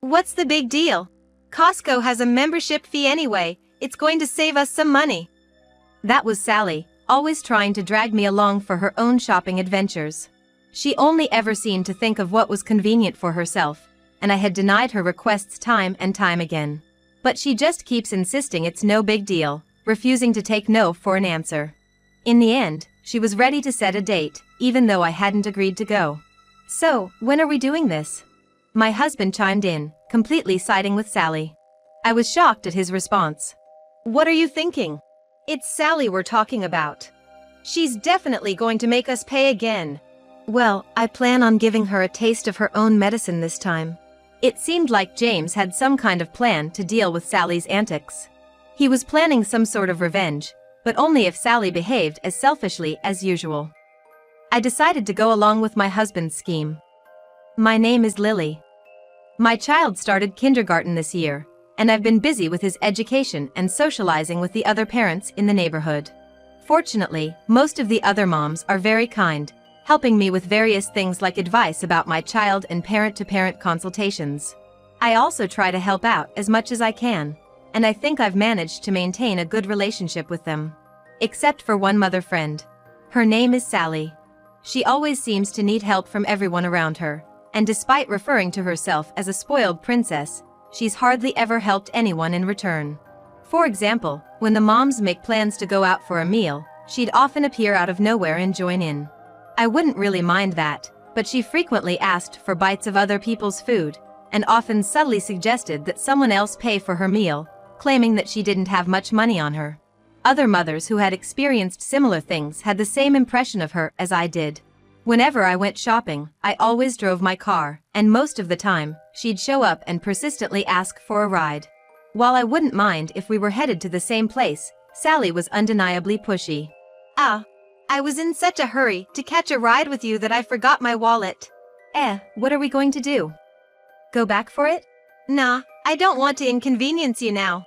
What's the big deal? Costco has a membership fee anyway, it's going to save us some money. That was Sally, always trying to drag me along for her own shopping adventures. She only ever seemed to think of what was convenient for herself, and I had denied her requests time and time again. But she just keeps insisting it's no big deal, refusing to take no for an answer. In the end, she was ready to set a date, even though I hadn't agreed to go. So, when are we doing this? My husband chimed in, completely siding with Sally. I was shocked at his response. What are you thinking? It's Sally we're talking about. She's definitely going to make us pay again. Well, I plan on giving her a taste of her own medicine this time. It seemed like James had some kind of plan to deal with Sally's antics. He was planning some sort of revenge, but only if Sally behaved as selfishly as usual. I decided to go along with my husband's scheme. My name is Lily. My child started kindergarten this year, and I've been busy with his education and socializing with the other parents in the neighborhood. Fortunately, most of the other moms are very kind, helping me with various things like advice about my child and parent-to-parent consultations. I also try to help out as much as I can, and I think I've managed to maintain a good relationship with them. Except for one mother friend. Her name is Sally. She always seems to need help from everyone around her, and despite referring to herself as a spoiled princess, she's hardly ever helped anyone in return. For example, when the moms make plans to go out for a meal, she'd often appear out of nowhere and join in. I wouldn't really mind that, but she frequently asked for bites of other people's food, and often subtly suggested that someone else pay for her meal, claiming that she didn't have much money on her. Other mothers who had experienced similar things had the same impression of her as I did. Whenever I went shopping, I always drove my car, and most of the time, she'd show up and persistently ask for a ride. While I wouldn't mind if we were headed to the same place, Sally was undeniably pushy. I was in such a hurry to catch a ride with you that I forgot my wallet. What are we going to do? Go back for it? Nah, I don't want to inconvenience you now.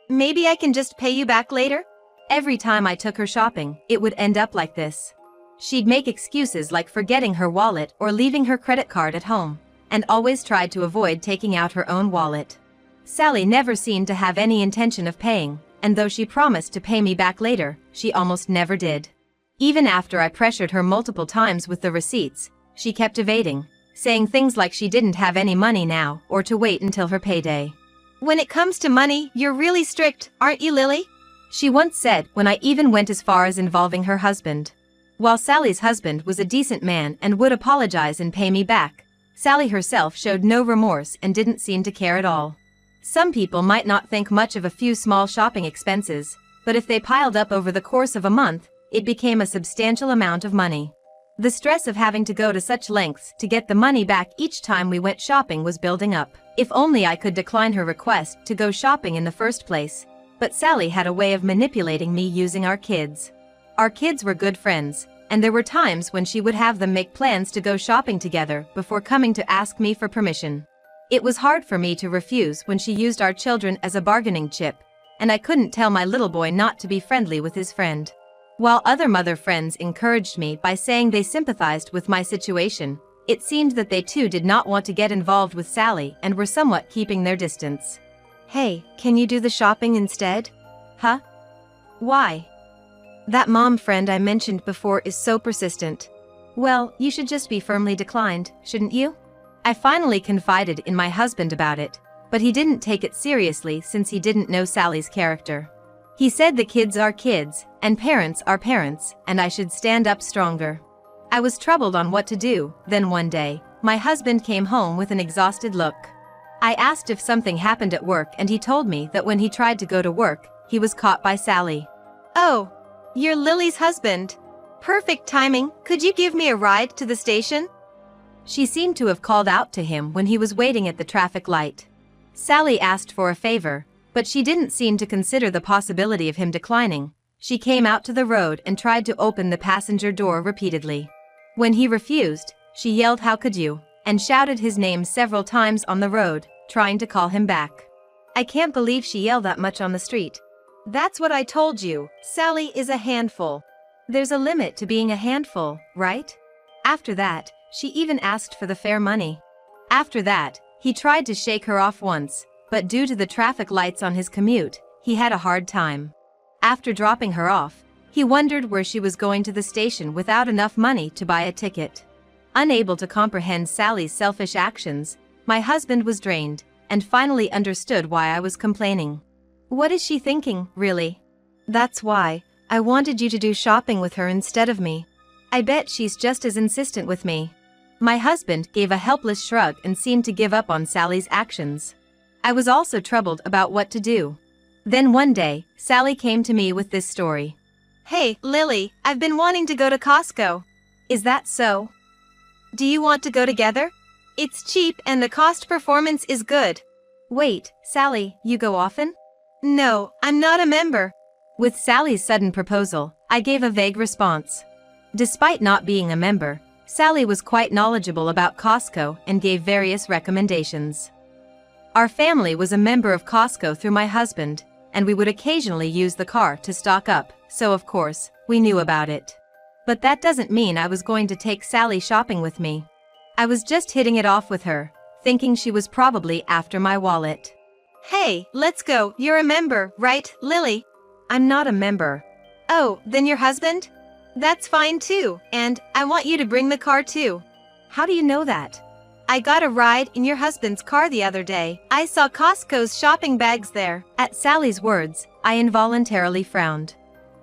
Maybe I can just pay you back later? Every time I took her shopping, it would end up like this. She'd make excuses like forgetting her wallet or leaving her credit card at home, and always tried to avoid taking out her own wallet. Sally never seemed to have any intention of paying, and though she promised to pay me back later, she almost never did. Even after I pressured her multiple times with the receipts, she kept evading, saying things like she didn't have any money now or to wait until her payday. When it comes to money, you're really strict, aren't you, Lily? She once said when I even went as far as involving her husband. While Sally's husband was a decent man and would apologize and pay me back, Sally herself showed no remorse and didn't seem to care at all. Some people might not think much of a few small shopping expenses, but if they piled up over the course of a month, it became a substantial amount of money. The stress of having to go to such lengths to get the money back each time we went shopping was building up. If only I could decline her request to go shopping in the first place. But Sally had a way of manipulating me using our kids. Our kids were good friends, and there were times when she would have them make plans to go shopping together before coming to ask me for permission. It was hard for me to refuse when she used our children as a bargaining chip, and I couldn't tell my little boy not to be friendly with his friend. While other mother friends encouraged me by saying they sympathized with my situation, it seemed that they too did not want to get involved with Sally and were somewhat keeping their distance. Hey, can you do the shopping instead? Huh? Why? That mom friend I mentioned before is so persistent. Well, you should just be firmly declined, shouldn't you? I finally confided in my husband about it, but he didn't take it seriously since he didn't know Sally's character. He said the kids are kids, and parents are parents, and I should stand up stronger. I was troubled on what to do, then one day, my husband came home with an exhausted look. I asked if something happened at work and he told me that when he tried to go to work, he was caught by Sally. Oh, you're Lily's husband. Perfect timing, could you give me a ride to the station? She seemed to have called out to him when he was waiting at the traffic light. Sally asked for a favor, but she didn't seem to consider the possibility of him declining. She came out to the road and tried to open the passenger door repeatedly. When he refused, she yelled, "How could you?" and shouted his name several times on the road, trying to call him back. I can't believe she yelled that much on the street. That's what I told you, Sally is a handful. There's a limit to being a handful, right? After that, she even asked for the fare money. After that, He tried to shake her off once, but due to the traffic lights on his commute, he had a hard time. After dropping her off, he wondered where she was going to the station without enough money to buy a ticket. Unable to comprehend Sally's selfish actions, my husband was drained, and finally understood why I was complaining. What is she thinking, really? That's why I wanted you to do shopping with her instead of me. I bet she's just as insistent with me. My husband gave a helpless shrug and seemed to give up on Sally's actions. I was also troubled about what to do. Then one day, Sally came to me with this story. Hey, Lily, I've been wanting to go to Costco. Is that so? Do you want to go together? It's cheap and the cost performance is good. Wait, Sally, you go often? No, I'm not a member. With Sally's sudden proposal, I gave a vague response. Despite not being a member, Sally was quite knowledgeable about Costco and gave various recommendations. Our family was a member of Costco through my husband, and we would occasionally use the car to stock up, so of course, we knew about it. But that doesn't mean I was going to take Sally shopping with me. I was just hitting it off with her, thinking she was probably after my wallet. Hey, let's go, you're a member, right, Lily? I'm not a member. Oh, then your husband? That's fine too, and I want you to bring the car too. How do you know that? I got a ride in your husband's car the other day. I saw Costco's shopping bags there. At Sally's words, I involuntarily frowned.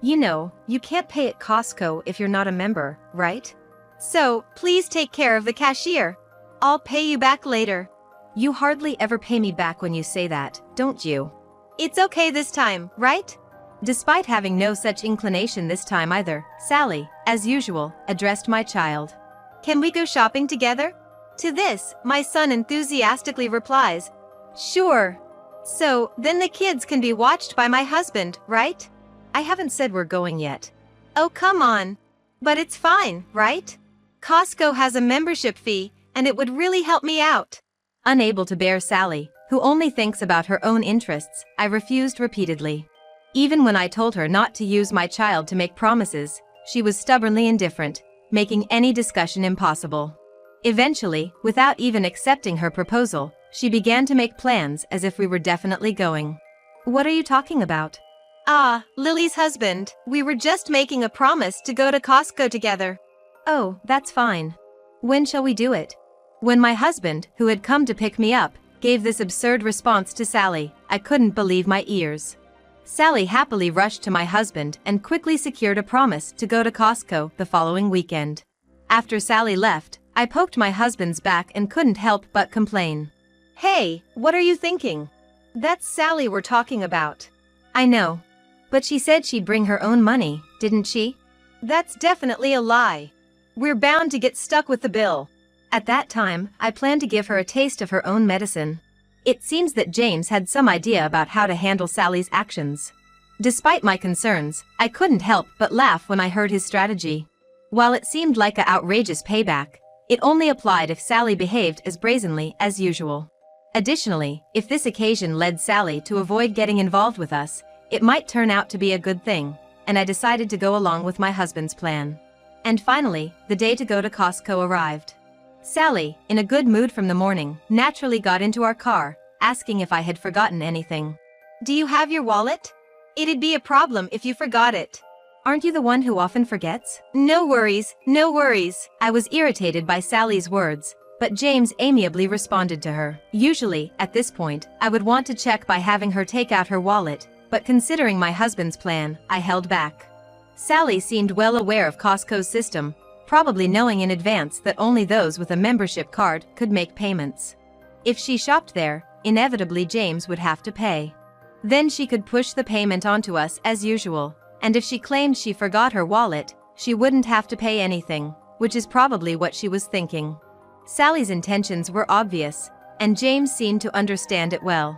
You know, you can't pay at Costco if you're not a member, right? So, please take care of the cashier. I'll pay you back later. You hardly ever pay me back when you say that, don't you? It's okay this time, right? Despite having no such inclination this time either, Sally, as usual, addressed my child. Can we go shopping together? To this, my son enthusiastically replies, Sure. So, then the kids can be watched by my husband, right? I haven't said we're going yet. Oh, come on. But it's fine, right? Costco has a membership fee, and it would really help me out. Unable to bear Sally, who only thinks about her own interests, I refused repeatedly. Even when I told her not to use my child to make promises, she was stubbornly indifferent, making any discussion impossible. Eventually, without even accepting her proposal, she began to make plans as if we were definitely going. What are you talking about? Ah, Lily's husband. We were just making a promise to go to Costco together. Oh, that's fine. When shall we do it? When my husband, who had come to pick me up, gave this absurd response to Sally, I couldn't believe my ears. Sally happily rushed to my husband and quickly secured a promise to go to Costco the following weekend. After Sally left, I poked my husband's back and couldn't help but complain. Hey, what are you thinking? That's Sally we're talking about. I know. But she said she'd bring her own money, didn't she? That's definitely a lie. We're bound to get stuck with the bill. At that time, I planned to give her a taste of her own medicine. It seems that James had some idea about how to handle Sally's actions. Despite my concerns, I couldn't help but laugh when I heard his strategy. While it seemed like an outrageous payback, it only applied if Sally behaved as brazenly as usual. Additionally, if this occasion led Sally to avoid getting involved with us, it might turn out to be a good thing, and I decided to go along with my husband's plan. And finally, the day to go to Costco arrived. Sally, in a good mood from the morning, naturally got into our car, asking if I had forgotten anything. Do you have your wallet? It'd be a problem if you forgot it. Aren't you the one who often forgets? No worries, no worries. I was irritated by Sally's words, but James amiably responded to her. Usually, at this point, I would want to check by having her take out her wallet, but considering my husband's plan, I held back. Sally seemed well aware of Costco's system, probably knowing in advance that only those with a membership card could make payments. If she shopped there, inevitably James would have to pay. Then she could push the payment onto us as usual, and if she claimed she forgot her wallet, she wouldn't have to pay anything, which is probably what she was thinking. Sally's intentions were obvious, and James seemed to understand it well.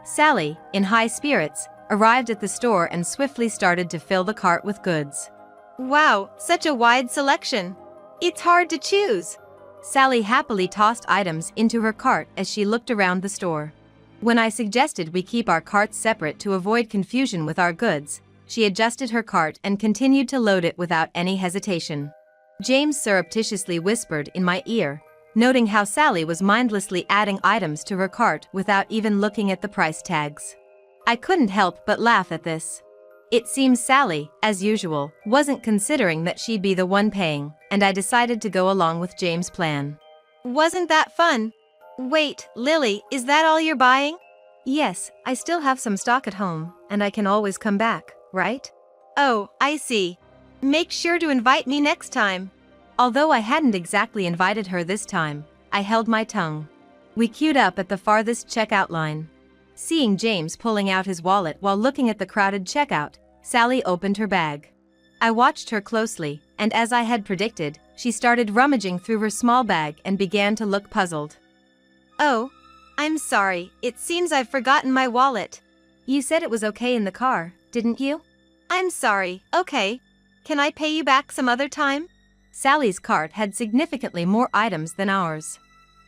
Sally, in high spirits, arrived at the store and swiftly started to fill the cart with goods. Wow, such a wide selection. It's hard to choose. Sally happily tossed items into her cart as she looked around the store. When I suggested we keep our carts separate to avoid confusion with our goods, she adjusted her cart and continued to load it without any hesitation. James surreptitiously whispered in my ear, noting how Sally was mindlessly adding items to her cart without even looking at the price tags. I couldn't help but laugh at this. It seems Sally, as usual, wasn't considering that she'd be the one paying, and I decided to go along with James' plan. Wasn't that fun? Wait, Lily, is that all you're buying? Yes, I still have some stock at home, and I can always come back, right? Oh, I see. Make sure to invite me next time. Although I hadn't exactly invited her this time, I held my tongue. We queued up at the farthest checkout line. Seeing James pulling out his wallet while looking at the crowded checkout, Sally opened her bag. I watched her closely, and as I had predicted, she started rummaging through her small bag and began to look puzzled. Oh, I'm sorry, it seems I've forgotten my wallet. You said it was okay in the car, didn't you? I'm sorry, okay. Can I pay you back some other time? Sally's cart had significantly more items than ours.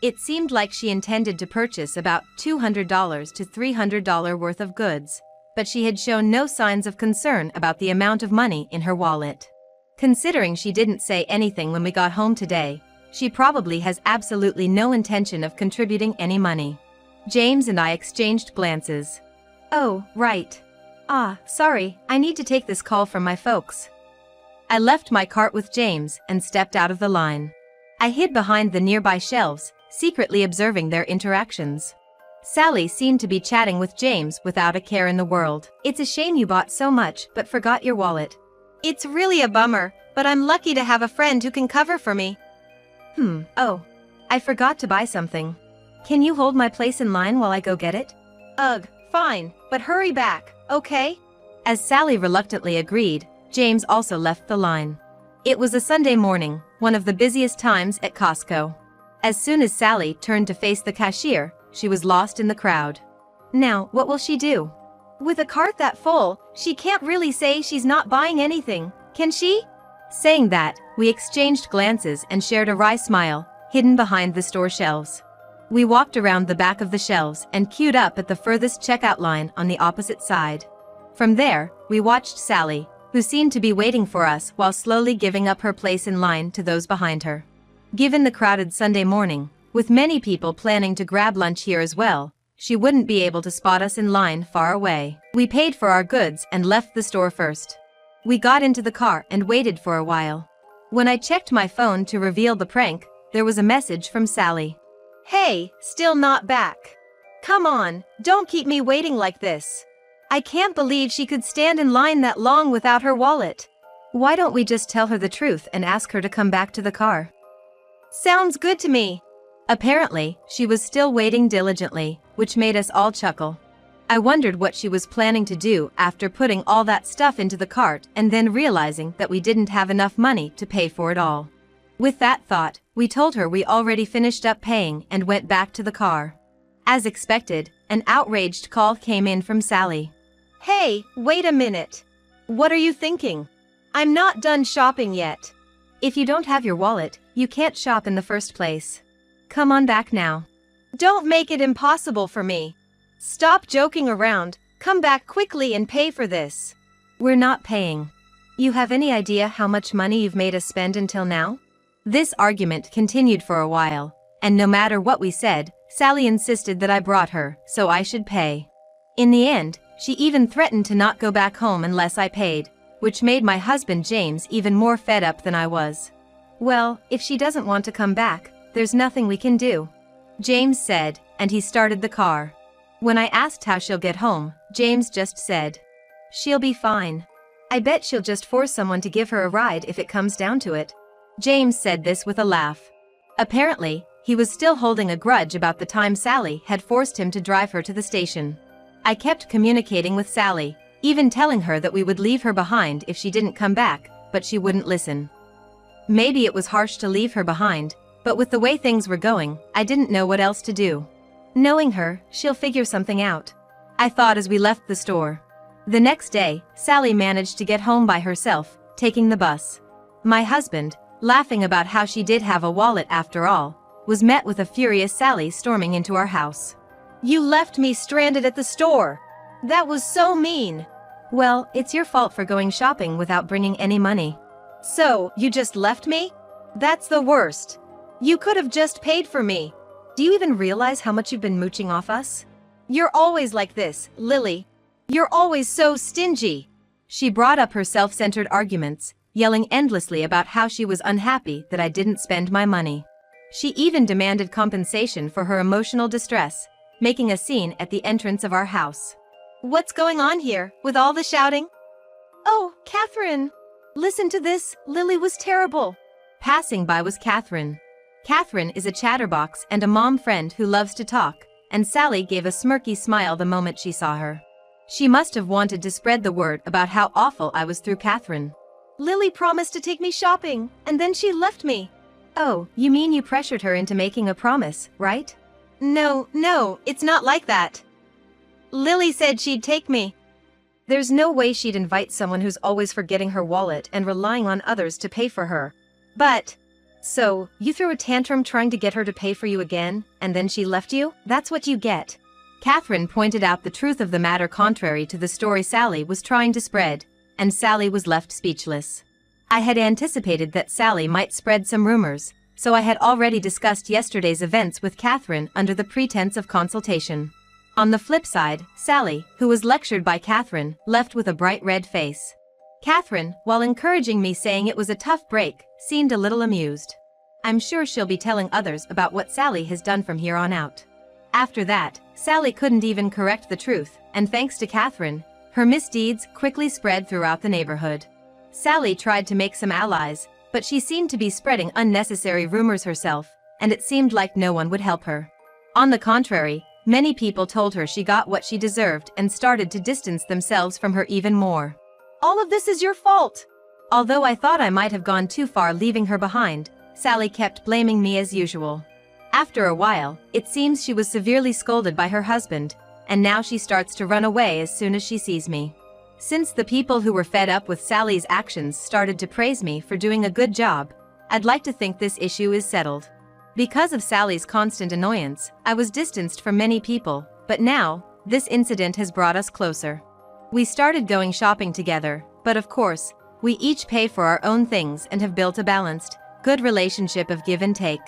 It seemed like she intended to purchase about $200 to $300 worth of goods, but she had shown no signs of concern about the amount of money in her wallet. Considering she didn't say anything when we got home today, she probably has absolutely no intention of contributing any money. James and I exchanged glances. Oh, right. Sorry, I need to take this call from my folks. I left my cart with James and stepped out of the line. I hid behind the nearby shelves, secretly observing their interactions. Sally seemed to be chatting with James without a care in the world. It's a shame you bought so much but forgot your wallet. It's really a bummer, but I'm lucky to have a friend who can cover for me. Oh. I forgot to buy something. Can you hold my place in line while I go get it? Ugh, fine, but hurry back, okay? As Sally reluctantly agreed, James also left the line. It was a Sunday morning, one of the busiest times at Costco. As soon as Sally turned to face the cashier, she was lost in the crowd. Now, what will she do? With a cart that full, she can't really say she's not buying anything, can she? Saying that, we exchanged glances and shared a wry smile, hidden behind the store shelves. We walked around the back of the shelves and queued up at the furthest checkout line on the opposite side. From there, we watched Sally, who seemed to be waiting for us while slowly giving up her place in line to those behind her. Given the crowded Sunday morning, with many people planning to grab lunch here as well, she wouldn't be able to spot us in line far away. We paid for our goods and left the store first. We got into the car and waited for a while. When I checked my phone to reveal the prank, there was a message from Sally. Hey, still not back. Come on, don't keep me waiting like this. I can't believe she could stand in line that long without her wallet. Why don't we just tell her the truth and ask her to come back to the car? Sounds good to me. Apparently, she was still waiting diligently, which made us all chuckle. I wondered what she was planning to do after putting all that stuff into the cart and then realizing that we didn't have enough money to pay for it all. With that thought, we told her we already finished up paying and went back to the car. As expected, an outraged call came in from Sally. Hey, wait a minute. What are you thinking? I'm not done shopping yet. If you don't have your wallet, you can't shop in the first place. Come on back now. Don't make it impossible for me. Stop joking around, come back quickly and pay for this. We're not paying. You have any idea how much money you've made us spend until now? This argument continued for a while, and no matter what we said, Sally insisted that I brought her, so I should pay. In the end, she even threatened to not go back home unless I paid, which made my husband James even more fed up than I was. Well, if she doesn't want to come back, there's nothing we can do, James said, and he started the car. When I asked how she'll get home, James just said, "She'll be fine. I bet she'll just force someone to give her a ride if it comes down to it." James said this with a laugh. Apparently, he was still holding a grudge about the time Sally had forced him to drive her to the station. I kept communicating with Sally, even telling her that we would leave her behind if she didn't come back, but she wouldn't listen. Maybe it was harsh to leave her behind, but with the way things were going, I didn't know what else to do. Knowing her, she'll figure something out, I thought as we left the store. The next day, Sally managed to get home by herself, taking the bus. My husband, laughing about how she did have a wallet after all, was met with a furious Sally storming into our house. You left me stranded at the store. That was so mean. Well, it's your fault for going shopping without bringing any money. So, you just left me? That's the worst. You could have just paid for me. Do you even realize how much you've been mooching off us? You're always like this, Lily. You're always so stingy. She brought up her self-centered arguments, yelling endlessly about how she was unhappy that I didn't spend my money. She even demanded compensation for her emotional distress, making a scene at the entrance of our house. What's going on here, with all the shouting? Oh, Catherine! Listen to this, Lily was terrible. Passing by was Catherine. Catherine is a chatterbox and a mom friend who loves to talk, and Sally gave a smirky smile the moment she saw her. She must have wanted to spread the word about how awful I was through Catherine. Lily promised to take me shopping, and then she left me. Oh, you mean you pressured her into making a promise, right? No, it's not like that. Lily said she'd take me. There's no way she'd invite someone who's always forgetting her wallet and relying on others to pay for her. But, so, you threw a tantrum trying to get her to pay for you again, and then she left you? That's what you get. Catherine pointed out the truth of the matter contrary to the story Sally was trying to spread, and Sally was left speechless. I had anticipated that Sally might spread some rumors, so I had already discussed yesterday's events with Catherine under the pretense of consultation. On the flip side, Sally, who was lectured by Catherine, left with a bright red face. Catherine, while encouraging me saying it was a tough break, seemed a little amused. I'm sure she'll be telling others about what Sally has done from here on out. After that, Sally couldn't even correct the truth, and thanks to Catherine, her misdeeds quickly spread throughout the neighborhood. Sally tried to make some allies, but she seemed to be spreading unnecessary rumors herself, and it seemed like no one would help her. On the contrary, many people told her she got what she deserved and started to distance themselves from her even more. All of this is your fault. Although I thought I might have gone too far leaving her behind, Sally kept blaming me as usual. After a while, it seems she was severely scolded by her husband, and now she starts to run away as soon as she sees me. Since the people who were fed up with Sally's actions started to praise me for doing a good job, I'd like to think this issue is settled. Because of Sally's constant annoyance, I was distanced from many people, but now, this incident has brought us closer. We started going shopping together, but of course, we each pay for our own things and have built a balanced, good relationship of give and take.